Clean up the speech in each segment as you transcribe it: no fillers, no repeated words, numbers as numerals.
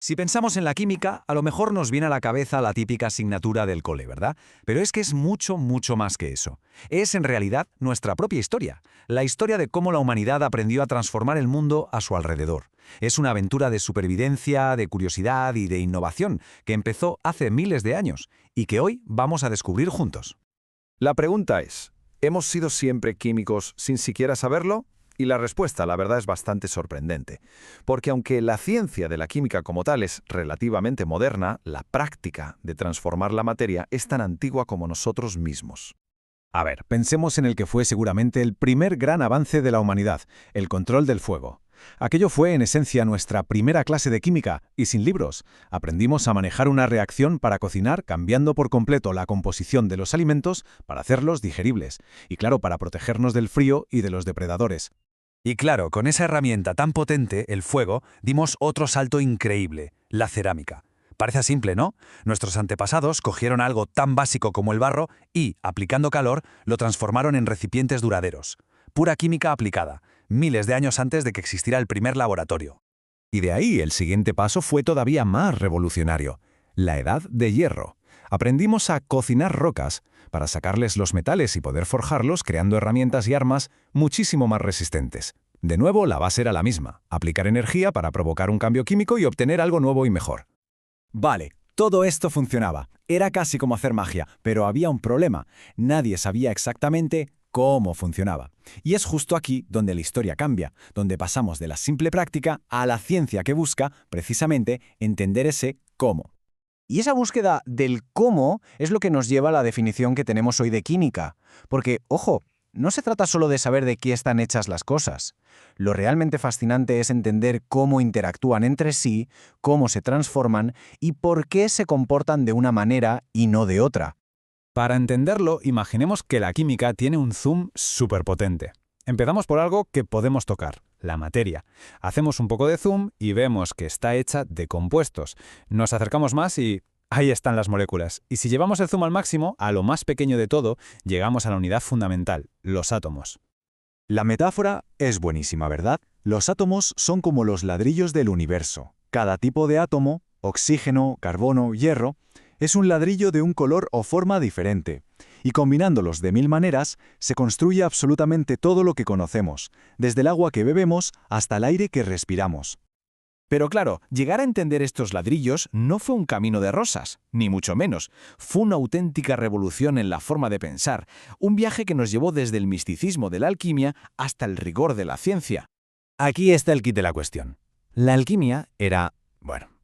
Si pensamos en la química, a lo mejor nos viene a la cabeza la típica asignatura del cole, ¿verdad? Pero es que es mucho, mucho más que eso. Es en realidad nuestra propia historia, la historia de cómo la humanidad aprendió a transformar el mundo a su alrededor. Es una aventura de supervivencia, de curiosidad y de innovación que empezó hace miles de años y que hoy vamos a descubrir juntos. La pregunta es, ¿hemos sido siempre químicos sin siquiera saberlo? Y la respuesta, la verdad, es bastante sorprendente. Porque aunque la ciencia de la química como tal es relativamente moderna, la práctica de transformar la materia es tan antigua como nosotros mismos. A ver, pensemos en el que fue seguramente el primer gran avance de la humanidad, el control del fuego. Aquello fue, en esencia, nuestra primera clase de química, y sin libros. Aprendimos a manejar una reacción para cocinar cambiando por completo la composición de los alimentos para hacerlos digeribles, y claro, para protegernos del frío y de los depredadores. Y claro, con esa herramienta tan potente, el fuego, dimos otro salto increíble, la cerámica. Parece simple, ¿no? Nuestros antepasados cogieron algo tan básico como el barro y, aplicando calor, lo transformaron en recipientes duraderos. Pura química aplicada, miles de años antes de que existiera el primer laboratorio. Y de ahí el siguiente paso fue todavía más revolucionario, la Edad de Hierro. Aprendimos a cocinar rocas para sacarles los metales y poder forjarlos creando herramientas y armas muchísimo más resistentes. De nuevo, la base era la misma, aplicar energía para provocar un cambio químico y obtener algo nuevo y mejor. Vale, todo esto funcionaba. Era casi como hacer magia, pero había un problema. Nadie sabía exactamente cómo funcionaba. Y es justo aquí donde la historia cambia, donde pasamos de la simple práctica a la ciencia que busca, precisamente, entender ese cómo. Y esa búsqueda del cómo es lo que nos lleva a la definición que tenemos hoy de química. Porque, ojo, no se trata solo de saber de qué están hechas las cosas. Lo realmente fascinante es entender cómo interactúan entre sí, cómo se transforman y por qué se comportan de una manera y no de otra. Para entenderlo, imaginemos que la química tiene un zoom superpotente. Empezamos por algo que podemos tocar, la materia. Hacemos un poco de zoom y vemos que está hecha de compuestos. Nos acercamos más y ahí están las moléculas. Y si llevamos el zoom al máximo, a lo más pequeño de todo, llegamos a la unidad fundamental, los átomos. La metáfora es buenísima, ¿verdad? Los átomos son como los ladrillos del universo. Cada tipo de átomo, oxígeno, carbono, hierro, es un ladrillo de un color o forma diferente. Y combinándolos de mil maneras, se construye absolutamente todo lo que conocemos, desde el agua que bebemos hasta el aire que respiramos. Pero claro, llegar a entender estos ladrillos no fue un camino de rosas, ni mucho menos. Fue una auténtica revolución en la forma de pensar, un viaje que nos llevó desde el misticismo de la alquimia hasta el rigor de la ciencia. Aquí está el kit de la cuestión. La alquimia era,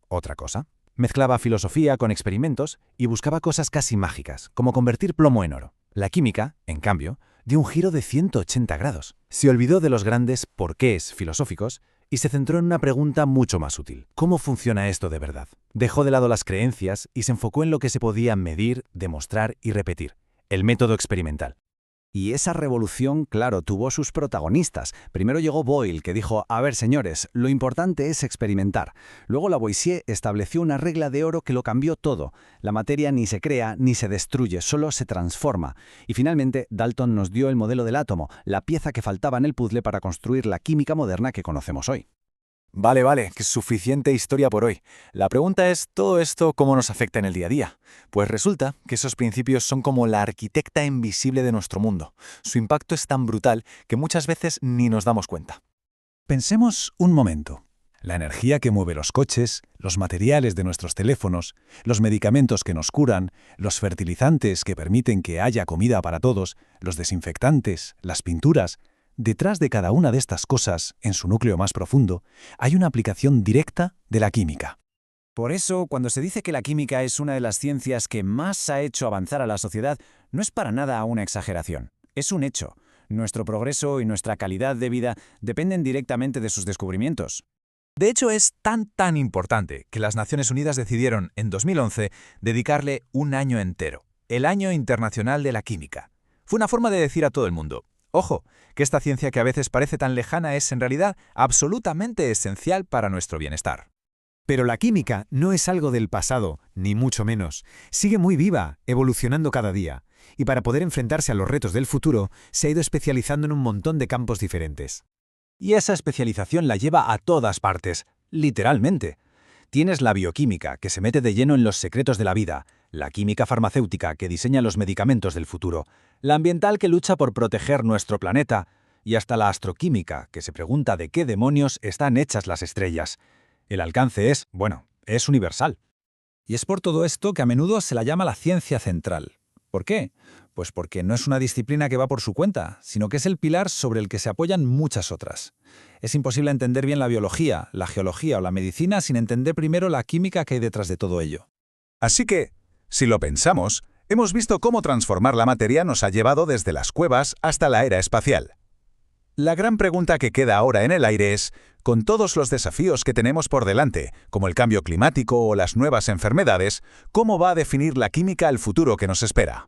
otra cosa. Mezclaba filosofía con experimentos y buscaba cosas casi mágicas, como convertir plomo en oro. La química, en cambio, dio un giro de 180 grados. Se olvidó de los grandes porqués filosóficos y se centró en una pregunta mucho más útil. ¿Cómo funciona esto de verdad? Dejó de lado las creencias y se enfocó en lo que se podía medir, demostrar y repetir, el método experimental. Y esa revolución, claro, tuvo sus protagonistas. Primero llegó Boyle, que dijo, a ver señores, lo importante es experimentar. Luego Lavoisier estableció una regla de oro que lo cambió todo. La materia ni se crea ni se destruye, solo se transforma. Y finalmente, Dalton nos dio el modelo del átomo, la pieza que faltaba en el puzzle para construir la química moderna que conocemos hoy. Vale, que es suficiente historia por hoy. La pregunta es, ¿todo esto cómo nos afecta en el día a día? Pues resulta que esos principios son como la arquitecta invisible de nuestro mundo. Su impacto es tan brutal que muchas veces ni nos damos cuenta. Pensemos un momento. La energía que mueve los coches, los materiales de nuestros teléfonos, los medicamentos que nos curan, los fertilizantes que permiten que haya comida para todos, los desinfectantes, las pinturas. Detrás de cada una de estas cosas, en su núcleo más profundo, hay una aplicación directa de la química. Por eso, cuando se dice que la química es una de las ciencias que más ha hecho avanzar a la sociedad, no es para nada una exageración. Es un hecho. Nuestro progreso y nuestra calidad de vida dependen directamente de sus descubrimientos. De hecho, es tan importante que las Naciones Unidas decidieron, en 2011, dedicarle un año entero, el Año Internacional de la Química. Fue una forma de decir a todo el mundo, ojo, que esta ciencia que a veces parece tan lejana es en realidad absolutamente esencial para nuestro bienestar. Pero la química no es algo del pasado, ni mucho menos. Sigue muy viva, evolucionando cada día. Y para poder enfrentarse a los retos del futuro, se ha ido especializando en un montón de campos diferentes. Y esa especialización la lleva a todas partes, literalmente. Tienes la bioquímica, que se mete de lleno en los secretos de la vida, la química farmacéutica, que diseña los medicamentos del futuro, la ambiental, que lucha por proteger nuestro planeta, y hasta la astroquímica, que se pregunta de qué demonios están hechas las estrellas. El alcance es, bueno, es universal. Y es por todo esto que a menudo se la llama la ciencia central. ¿Por qué? Pues porque no es una disciplina que va por su cuenta, sino que es el pilar sobre el que se apoyan muchas otras. Es imposible entender bien la biología, la geología o la medicina sin entender primero la química que hay detrás de todo ello. Así que, si lo pensamos, hemos visto cómo transformar la materia nos ha llevado desde las cuevas hasta la era espacial. La gran pregunta que queda ahora en el aire es, con todos los desafíos que tenemos por delante, como el cambio climático o las nuevas enfermedades, ¿cómo va a definir la química el futuro que nos espera?